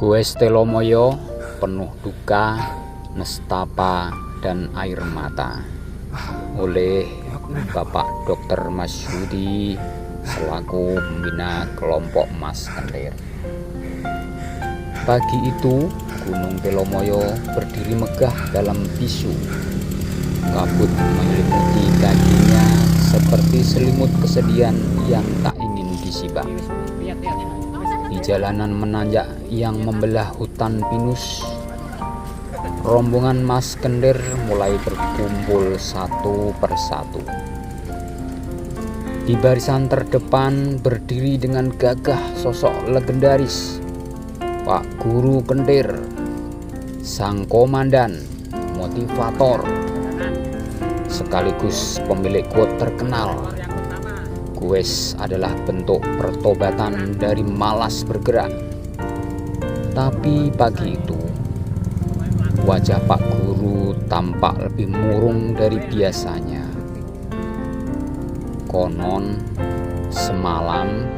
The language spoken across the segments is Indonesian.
Goes Telomoyo penuh duka, nestapa, dan air mata oleh Bapak Dr. Masyudi selaku pembina kelompok Mas Kendir. Pagi itu Gunung Telomoyo berdiri megah dalam bisu. Kabut menyelimuti kakinya seperti selimut kesedihan yang tak ingin disibak. Di jalanan menanjak yang membelah hutan pinus, rombongan Mas Kendir mulai berkumpul satu persatu. Di barisan terdepan berdiri dengan gagah sosok legendaris Pak Guru Kendir, sang komandan, motivator, sekaligus pemilik quote terkenal, "Goes adalah bentuk pertobatan dari malas bergerak." Tapi pagi itu wajah Pak Guru tampak lebih murung dari biasanya. Konon semalam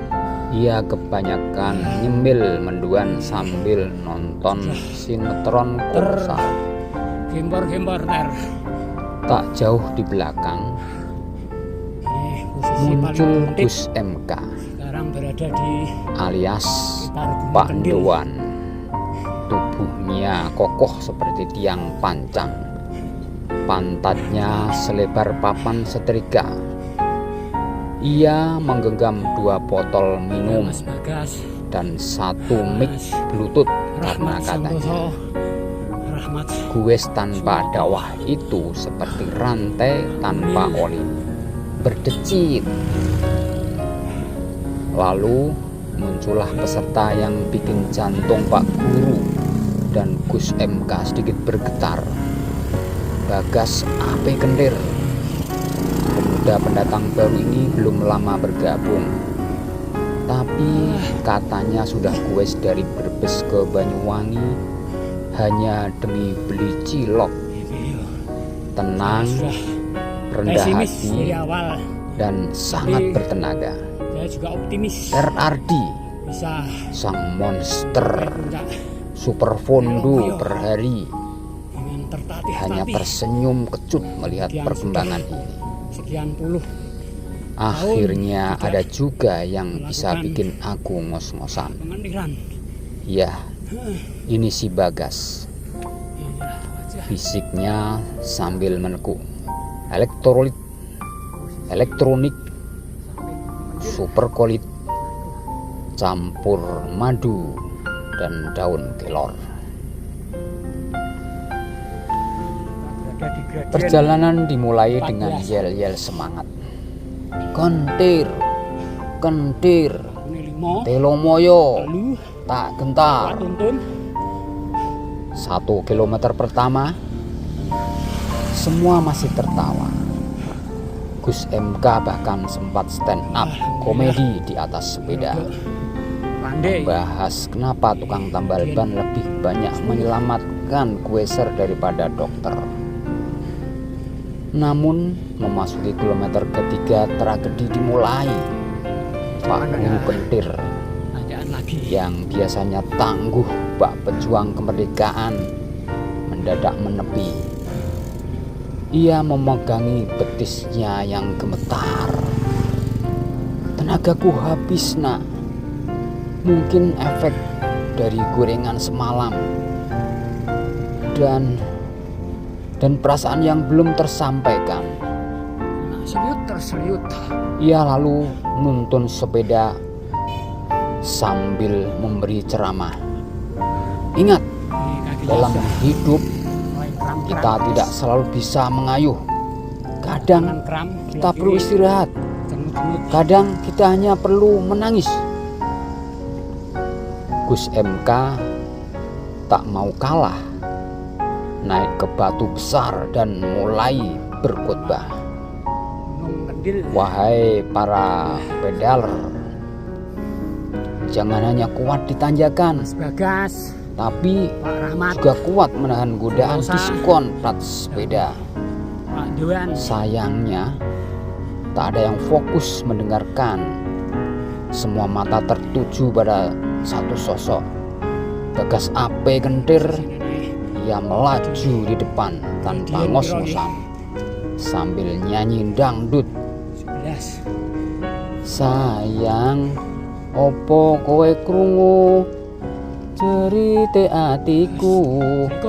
ia kebanyakan nyemil menduan sambil nonton sinetron Korsal. Gembor ter. Tak jauh di belakang muncul Gus MK, Sekarang berada di alias sekitar Gunung Pak Kendil. Dewan. Tubuhnya kokoh seperti tiang pancang, pantatnya selebar papan setrika. Ia menggenggam 2 botol minum Mas Bagas, dan 1 mic bluetooth karena Rahmat katanya Santoso, Rahmat Goes tanpa dakwah itu seperti rantai tanpa oli, berdecit. Lalu muncullah peserta yang bikin jantung Pak Guru dan Gus MK sedikit bergetar. Bagas AP Kendir. Pemuda pendatang baru ini belum lama bergabung, tapi katanya sudah goes dari Brebes ke Banyuwangi hanya demi beli cilok. Tenang, rendah pesimis hati, dari awal. dan sangat bertenaga. Saya juga optimis RRD, bisa sang monster puncak super fondo per hari, dengan hanya tertatih-tatih tersenyum kecut melihat Sekian perkembangan ini. sekian puluh. Akhirnya Tahun ada juga yang bisa melakukan bikin aku ngos-ngosan. Pengendiran. Ya, ini si Bagas, fisiknya sambil menekuk elektronik superkolit campur madu dan daun kelor. Berada di gradien Perjalanan dimulai 14. dengan yel-yel semangat. Kendir, Kendir, ini 5 Telomoyo, lalu tak gentar. tuntun 1 kilometer pertama, semua masih tertawa. Gus MK bahkan sempat stand up komedi di atas sepeda, pandai bahas kenapa tukang tambal ban lebih banyak menyelamatkan goeser daripada dokter. Namun memasuki kilometer ketiga tragedi dimulai. Pak Guru Kendir ajaan lagi. yang biasanya tangguh bak pejuang kemerdekaan mendadak menepi. Ia memegangi betisnya yang gemetar. "Tenagaku habis, nak. Mungkin efek dari gorengan semalam dan perasaan yang belum tersampaikan." Nah, terseliut. Ia lalu nuntun sepeda sambil memberi ceramah. "Ingat, Ini kakinya dalam sudah hidup mulai kram-kram. kita tidak selalu bisa mengayuh. Kadang Tangan kram, kita kiri-kiri, perlu istirahat. jenguk-jenguk. Kadang kita hanya perlu menangis." Gus MK tak mau kalah, naik ke batu besar dan mulai berkhotbah. Gunung Kendil. "Wahai para pedaler, jangan hanya kuat di tanjakan, Mas Bagas, tapi Pak Rahmat, juga kuat menahan godaan Rosa. diskon plat sepeda. Pak Dewan. Sayangnya tak ada yang fokus mendengarkan. Semua mata tertuju pada satu sosok, Bagas ape kentir, ia melaju di depan tanpa ngos-ngosan sambil nyanyi dangdut. 11. Sayang, opo kowe krungu cerite atiku?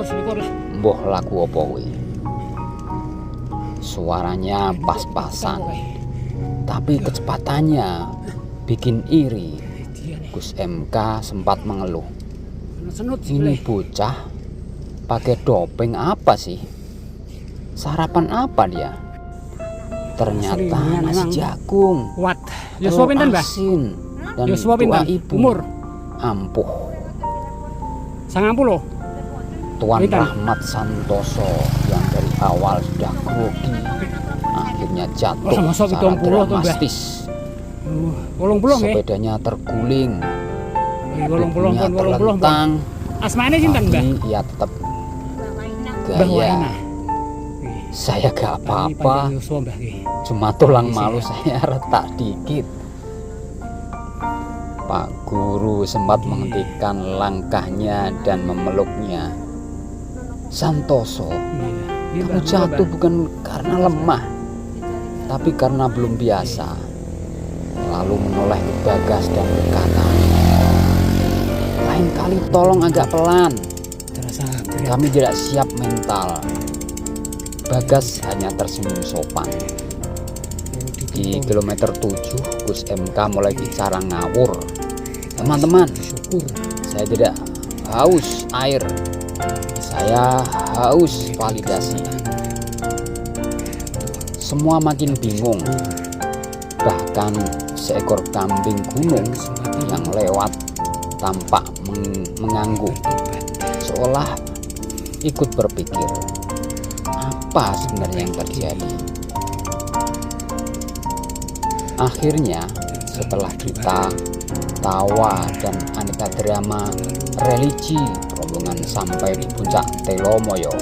Selikur lah. Mbah lagu opo kuwi? Suaranya pas-pasan, tapi kecepatannya bikin iri. Gus MK sempat mengeluh. Senut Ini bocah pakai dopeng apa sih? Sarapan apa dia? Ternyata nasi jagung, kuat. Yosua pinten, Mbah? asin, dan Yosua doa pinten? ibu Umur ampuh. 90. Tuan Pinten? Rahmat Santoso yang dari awal sudah grogi akhirnya jatuh Oh, masa secara 70 tuh, Mbah? dramatis. 80 nggih. Sepedanya terguling, Wolong-wolong tubuhnya pun wolong-wolong pun. terlentang, Asmane sinten, Mbah? tapi ia tetap Mbah gaya. Waina. Saya gak apa-apa, Yosua, Mbah nggih. cuma tulang Iya, malu saya retak dikit. Pak Guru sempat menghentikan langkahnya dan memeluknya. Santoso, Iya, kamu Mbah, jatuh Mbah. bukan karena lemah, tapi karena belum biasa. Lalu menoleh ke Bagas dan berkata, lain kali tolong agak pelan, Terasa berat. kami tidak siap mental. Bagas hanya tersenyum sopan. Di kilometer 7, Gus MK mulai bicara ngawur. Teman-teman, Syukur. saya tidak haus air, saya haus validasi. Semua makin bingung. Bahkan seekor kambing gunung yang lewat tampak mengangguk, seolah ikut berpikir, apa sebenarnya yang terjadi. Akhirnya, setelah kita tawa dan aneka drama religi, rombongan sampai di puncak Telomoyo.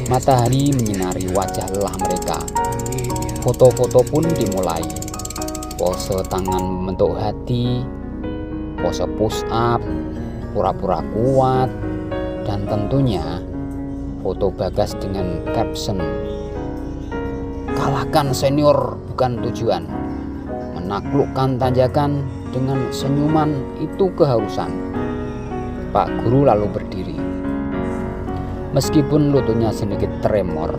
Matahari menyinari wajah lelah mereka. Foto-foto pun dimulai. Pose tangan membentuk hati, pose push up, pura-pura kuat, dan tentunya foto Bagas dengan caption, kalahkan senior bukan tujuan, menaklukkan tanjakan dengan senyuman itu keharusan. Pak Guru lalu berdiri. Meskipun lututnya sedikit tremor,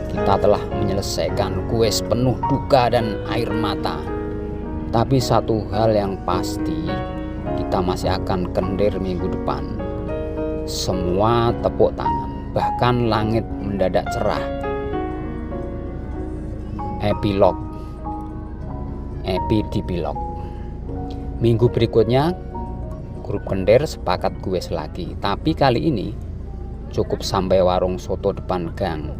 kita telah menyelesaikan kuis penuh duka dan air mata. Tapi satu hal yang pasti, kita masih akan kendir minggu depan. Semua tepuk tangan, bahkan langit mendadak cerah. Epilog. Minggu berikutnya, grup kendir sepakat kuis lagi. Tapi kali ini cukup sampai warung soto depan gang.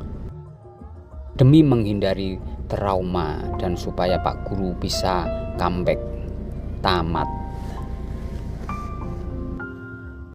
Demi menghindari trauma dan supaya Pak Guru bisa comeback. Tamat.